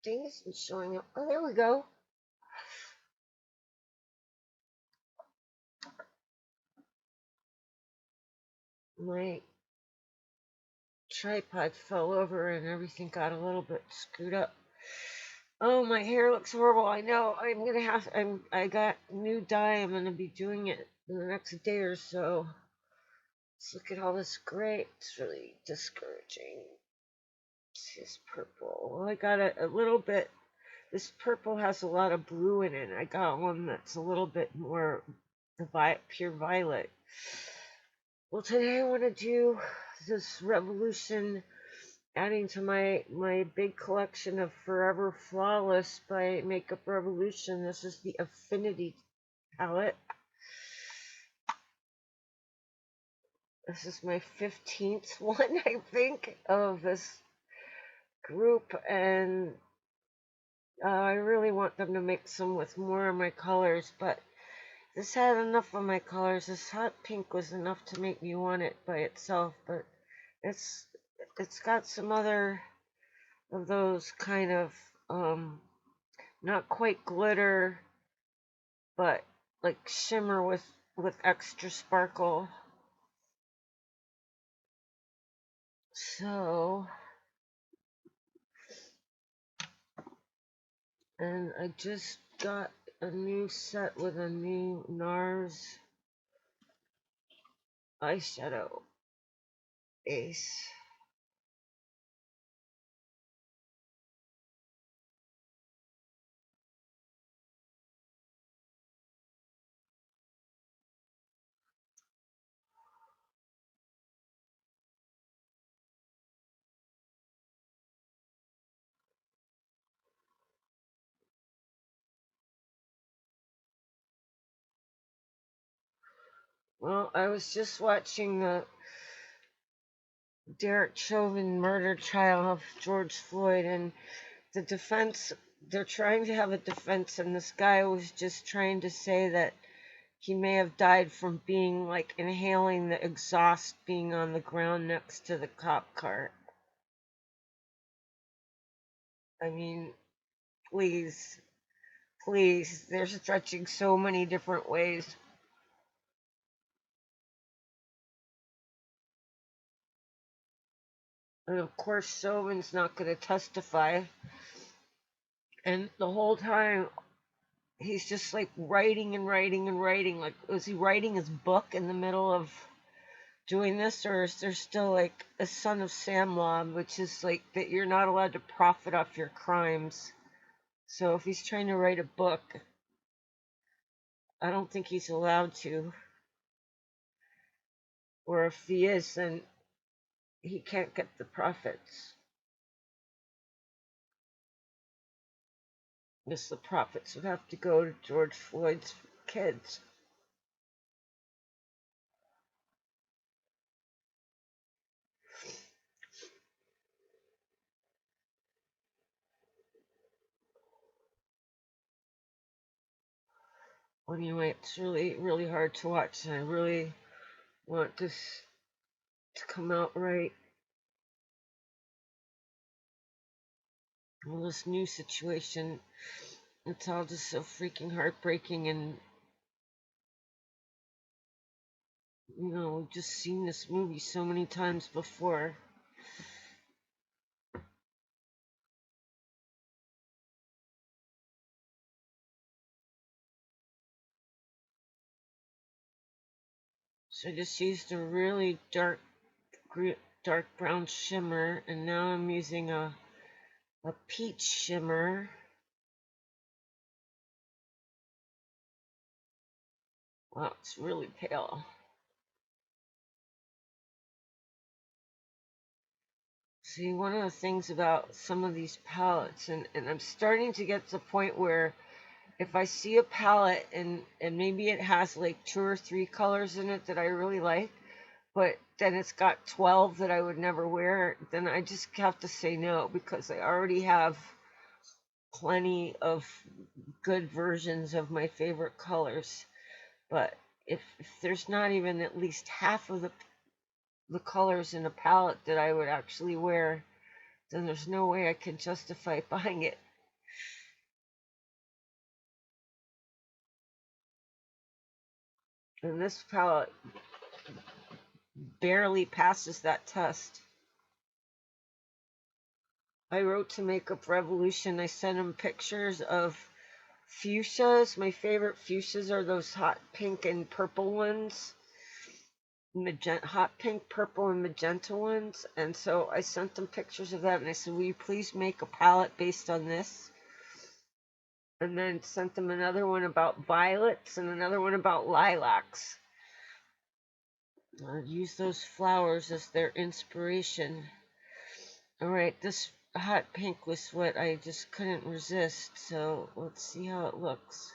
thing isn't showing up. Oh, there we go. My tripod fell over and everything got a little bit screwed up. Oh, my hair looks horrible. I know. I got new dye. I'm gonna be doing it in the next day or so. Let's look at all this gray. It's really discouraging. It's just purple. Well, I got a little bit. This purple has a lot of blue in it. I got one that's a little bit more pure violet. Well, today I want to do this Revolution, adding to my big collection of Forever Flawless by Makeup Revolution. This is the Affinity palette. This is my 15th one, I think, of this group, and I really want them to make some with more of my colors, but this had enough of my colors. This hot pink was enough to make me want it by itself, but it's it's got some other of those kind of not quite glitter, but like shimmer with extra sparkle. So, and I just got a new set with a new NARS eyeshadow base. Well, I was just watching the Derek Chauvin murder trial of George Floyd, and the defense, they're trying to have a defense, and this guy was just trying to say that he may have died from being like inhaling the exhaust being on the ground next to the cop car. I mean, please, please, they're stretching so many different ways. And of course, Chauvin's not going to testify. And the whole time, he's just like writing and writing and writing. Like, was he writing his book in the middle of doing this, or is there still like a son of Sam law, which is like that you're not allowed to profit off your crimes? So if he's trying to write a book, I don't think he's allowed to. Or if he is, then he can't get the profits. Because the profits would have to go to George Floyd's kids. Anyway, it's really, really hard to watch, and I really want this to come out right. Well, this new situation, it's all just so freaking heartbreaking, and we've just seen this movie so many times before. So I just used a really dark brown shimmer, and now I'm using a peach shimmer. Wow, it's really pale. See, one of the things about some of these palettes, and I'm starting to get to the point where if I see a palette and maybe it has like 2 or 3 colors in it that I really like, but then it's got 12 that I would never wear, then I just have to say no, because I already have plenty of good versions of my favorite colors. But if there's not even at least half of the colors in a palette that I would actually wear, then there's no way I can justify buying it. And this palette barely passes that test. I wrote to Makeup Revolution. I sent them pictures of fuchsias. My favorite fuchsias are those hot pink and purple ones. Hot pink, purple, and magenta ones. And so I sent them pictures of that, and I said, will you please make a palette based on this? And then sent them another one about violets and another one about lilacs. Use those flowers as their inspiration. All right, this hot pink was what I just couldn't resist, so let's see how it looks.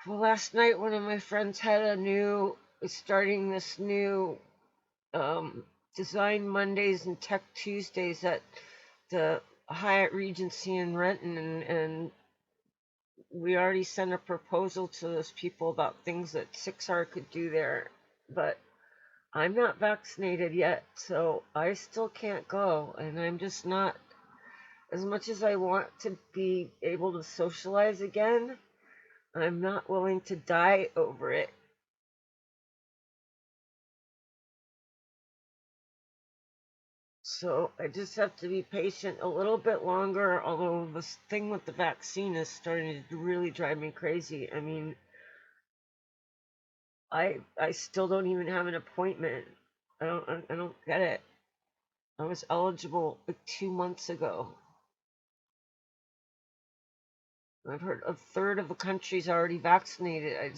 Well, last night one of my friends had starting this new um, Design Mondays and Tech Tuesdays at the Hyatt Regency in Renton, and we already sent a proposal to those people about things that 6R could do there, but I'm not vaccinated yet, so I still can't go, and I'm just not, as much as I want to be able to socialize again, I'm not willing to die over it. So I just have to be patient a little bit longer, although this thing with the vaccine is starting to really drive me crazy. I mean, I still don't even have an appointment. I don't get it. I was eligible like 2 months ago. I've heard a third of the country's already vaccinated.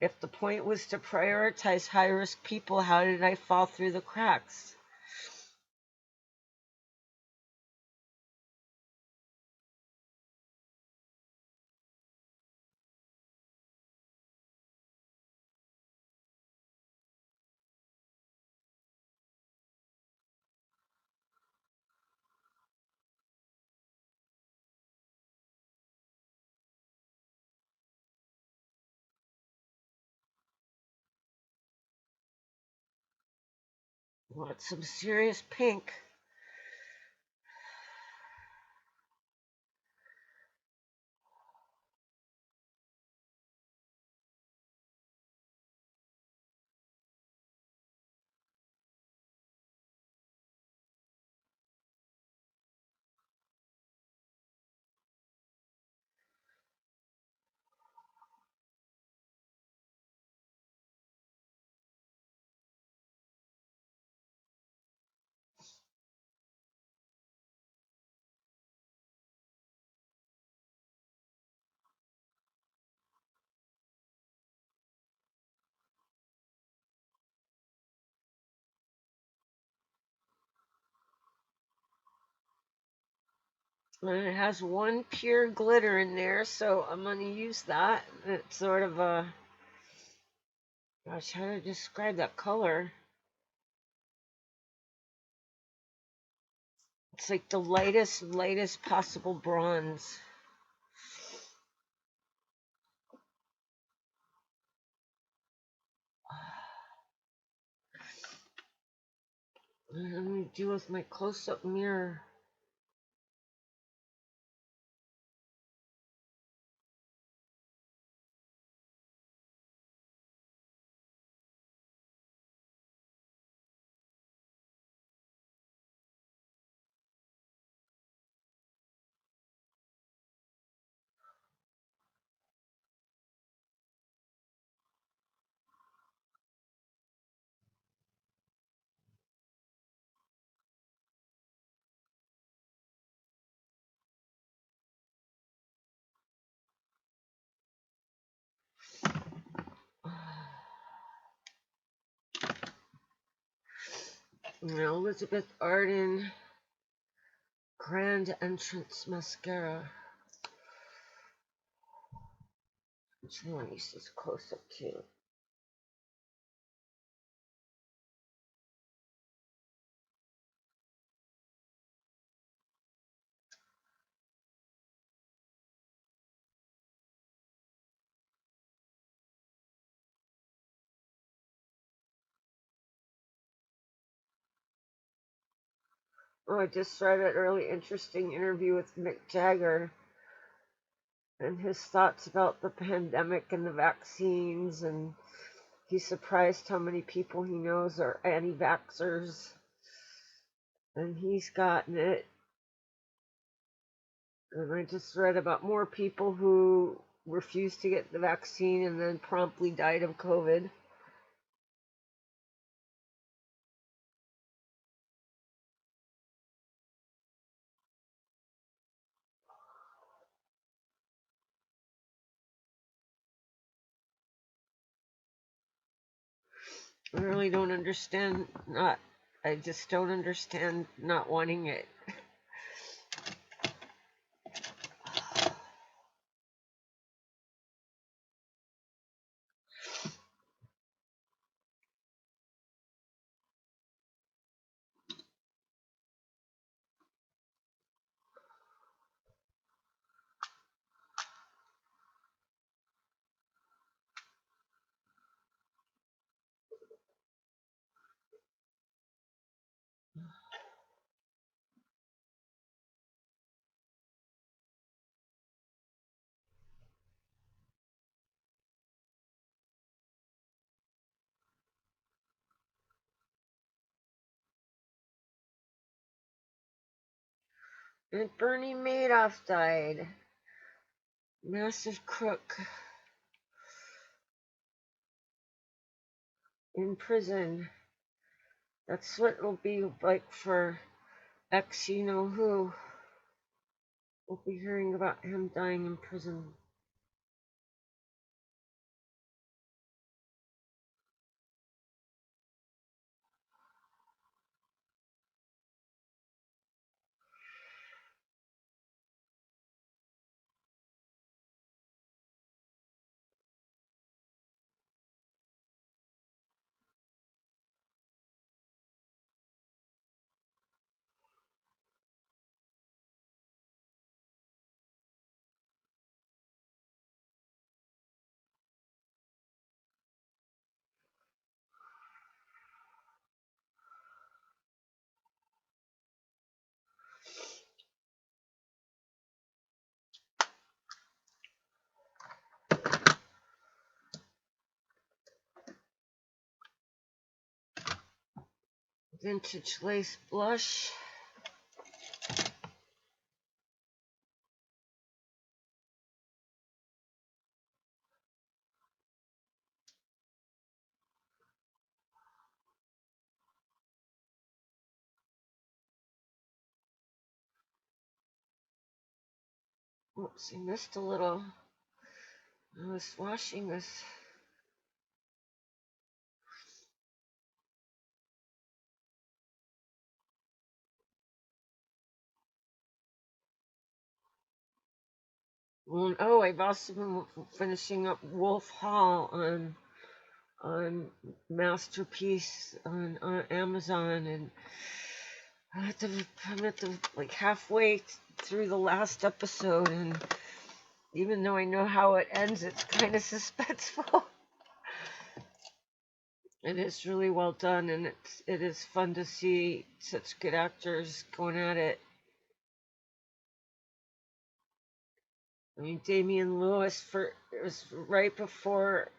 If the point was to prioritize high risk people, how did I fall through the cracks? Want some serious pink? And it has one pure glitter in there, so I'm going to use that. It's sort of a, gosh, how to describe that color? It's like the lightest possible bronze. Let me do with my close-up mirror. Now, Elizabeth Arden Grand Entrance Mascara. Which one is this close up to? Oh, I just read a really interesting interview with Mick Jagger and his thoughts about the pandemic and the vaccines, and he's surprised how many people he knows are anti-vaxxers, and he's gotten it. And I just read about more people who refused to get the vaccine and then promptly died of COVID. I really don't understand not I just don't understand not wanting it. And Bernie Madoff died. Massive crook in prison. That's what it'll be like for ex you know who. We'll be hearing about him dying in prison. Vintage lace blush. Oops, I missed a little. I was washing this. Oh, I've also been finishing up Wolf Hall on Masterpiece on Amazon, and I'm at the like halfway through the last episode, and even though I know how it ends, it's kind of suspenseful. It is really well done, and it is fun to see such good actors going at it. I mean, Damian Lewis for it was right before,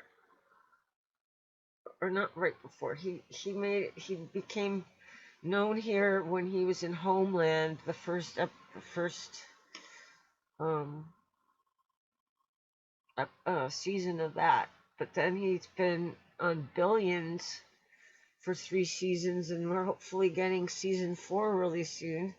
or not right before. He became known here when he was in Homeland, the first um season of that. But then he's been on Billions for 3 seasons, and we're hopefully getting season 4 really soon.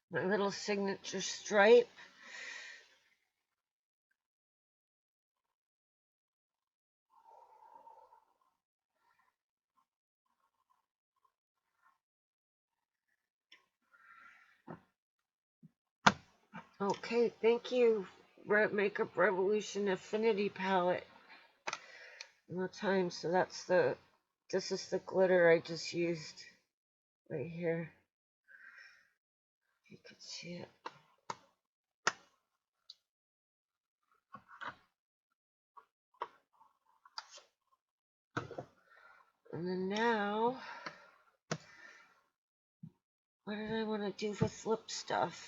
My little signature stripe. Okay, thank you, Makeup Revolution Affinity palette. One time, so this is the glitter I just used right here. You can see it. And then now, what did I want to do with lip stuff?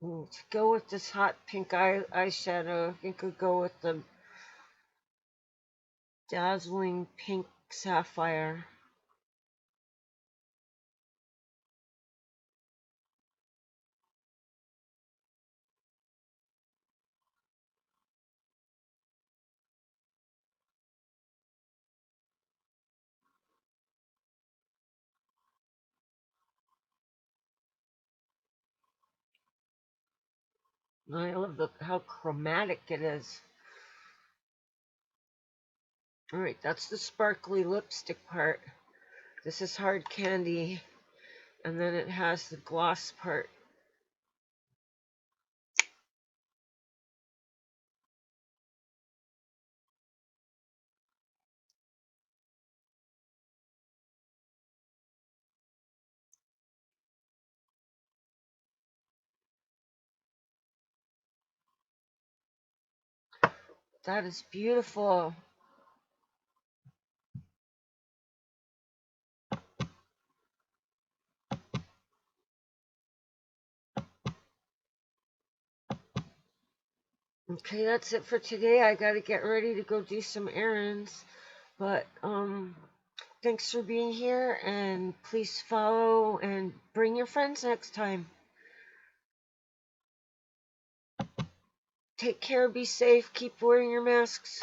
To go with this hot pink eyeshadow, I think I'll go with the dazzling pink sapphire. I love how chromatic it is. Alright, that's the sparkly lipstick part. This is hard candy, and then it has the gloss part. That is beautiful. Okay, that's it for today. I gotta get ready to go do some errands. But thanks for being here, and please follow and bring your friends next time. Take care, be safe, keep wearing your masks.